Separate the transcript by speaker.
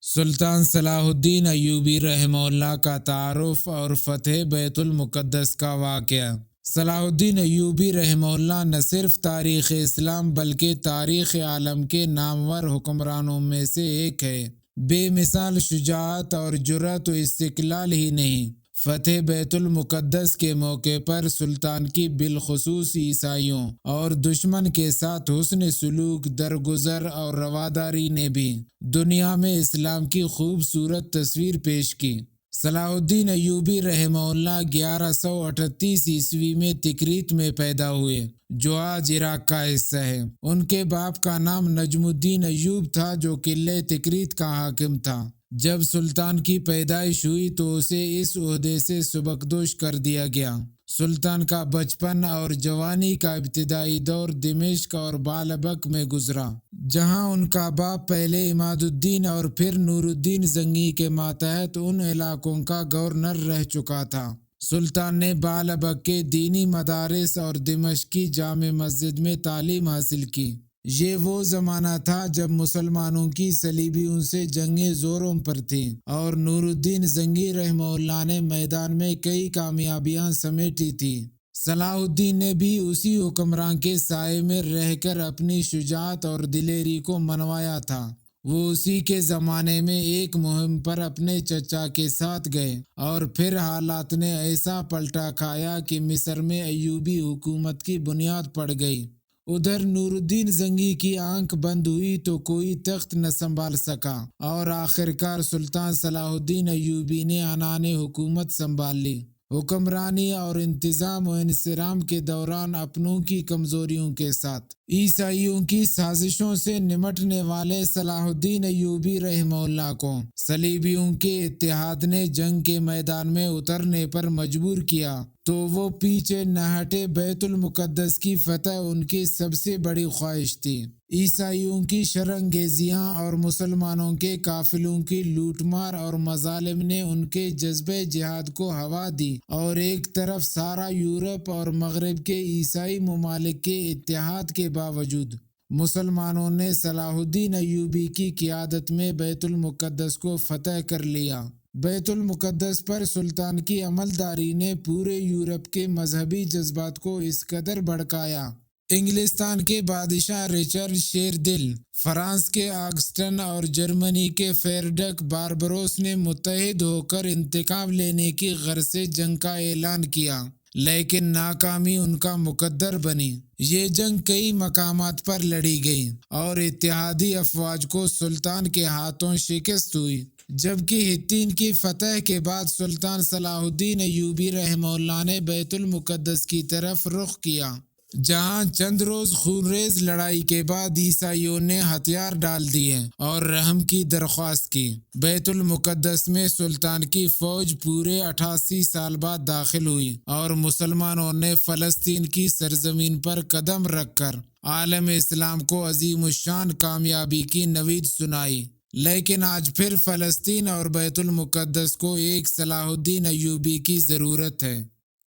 Speaker 1: سلطان صلاح الدین ایوبی رحمہ اللہ کا تعارف اور فتح بیت المقدس کا واقعہ۔ صلاح الدین ایوبی رحمہ اللہ نہ صرف تاریخ اسلام بلکہ تاریخ عالم کے نامور حکمرانوں میں سے ایک ہے۔ بے مثال شجاعت اور جرأت و استقلال ہی نہیں، فتح بیت المقدس کے موقع پر سلطان کی بالخصوص عیسائیوں اور دشمن کے ساتھ حسن سلوک، درگزر اور رواداری نے بھی دنیا میں اسلام کی خوبصورت تصویر پیش کی۔ صلاح الدین ایوبی رحمہ اللہ 1138 عیسوی میں تکریت میں پیدا ہوئے، جو آج عراق کا حصہ ہے۔ ان کے باپ کا نام نجم الدین ایوب تھا، جو قلعہ تکریت کا حاکم تھا۔ جب سلطان کی پیدائش ہوئی تو اسے اس عہدے سے سبکدوش کر دیا گیا۔ سلطان کا بچپن اور جوانی کا ابتدائی دور دمشق اور بالبک میں گزرا، جہاں ان کا باپ پہلے عماد الدین اور پھر نور الدین زنگی کے ماتحت ان علاقوں کا گورنر رہ چکا تھا۔ سلطان نے بالبک کے دینی مدارس اور دمشق کی جامع مسجد میں تعلیم حاصل کی۔ یہ وہ زمانہ تھا جب مسلمانوں کی صلیبیوں سے جنگیں زوروں پر تھیں، اور نور الدین زنگی رحمہ اللہ نے میدان میں کئی کامیابیاں سمیٹی تھیں۔ صلاح الدین نے بھی اسی حکمران کے سائے میں رہ کر اپنی شجاعت اور دلیری کو منوایا تھا۔ وہ اسی کے زمانے میں ایک مہم پر اپنے چچا کے ساتھ گئے، اور پھر حالات نے ایسا پلٹا کھایا کہ مصر میں ایوبی حکومت کی بنیاد پڑ گئی۔ ادھر نور الدین زنگی کی آنکھ بند ہوئی تو کوئی تخت نہ سنبھال سکا، اور آخرکار سلطان صلاح الدین ایوبی نے عنان حکومت سنبھال لی۔ حکمرانی اور انتظام و انصرام کے دوران اپنوں کی کمزوریوں کے ساتھ عیسائیوں کی سازشوں سے نمٹنے والے صلاح الدین ایوبی رحمہ اللہ کو صلیبیوں کے اتحاد نے جنگ کے میدان میں اترنے پر مجبور کیا، تو وہ پیچھے نہ ہٹے۔ بیت المقدس کی فتح ان کی سب سے بڑی خواہش تھی۔ عیسائیوں کی شرانگیزیاں اور مسلمانوں کے قافلوں کی لوٹ مار اور مظالم نے ان کے جذبہ جہاد کو ہوا دی، اور ایک طرف سارا یورپ اور مغرب کے عیسائی ممالک کے اتحاد کے باوجود مسلمانوں نے صلاح الدین ایوبی کی قیادت میں بیت المقدس کو فتح کر لیا۔ بیت المقدس پر سلطان کی عملداری نے پورے یورپ کے مذہبی جذبات کو اس قدر بھڑکایا۔ انگلستان کے بادشاہ رچرڈ شیر دل، فرانس کے آگسٹن اور جرمنی کے فریڈرک باربروس نے متحد ہو کر انتقام لینے کی غرض سے جنگ کا اعلان کیا، لیکن ناکامی ان کا مقدر بنی۔ یہ جنگ کئی مقامات پر لڑی گئی، اور اتحادی افواج کو سلطان کے ہاتھوں شکست ہوئی۔ جبکہ ہتین کی فتح کے بعد سلطان صلاح الدین ایوبی رحمہ اللہ نے بیت المقدس کی طرف رخ کیا، جہاں چند روز خونریز لڑائی کے بعد عیسائیوں نے ہتھیار ڈال دیے اور رحم کی درخواست کی۔ بیت المقدس میں سلطان کی فوج پورے 88 سال بعد داخل ہوئی، اور مسلمانوں نے فلسطین کی سرزمین پر قدم رکھ کر عالم اسلام کو عظیم الشان کامیابی کی نوید سنائی۔ لیکن آج پھر فلسطین اور بیت المقدس کو ایک صلاح الدین ایوبی کی ضرورت ہے۔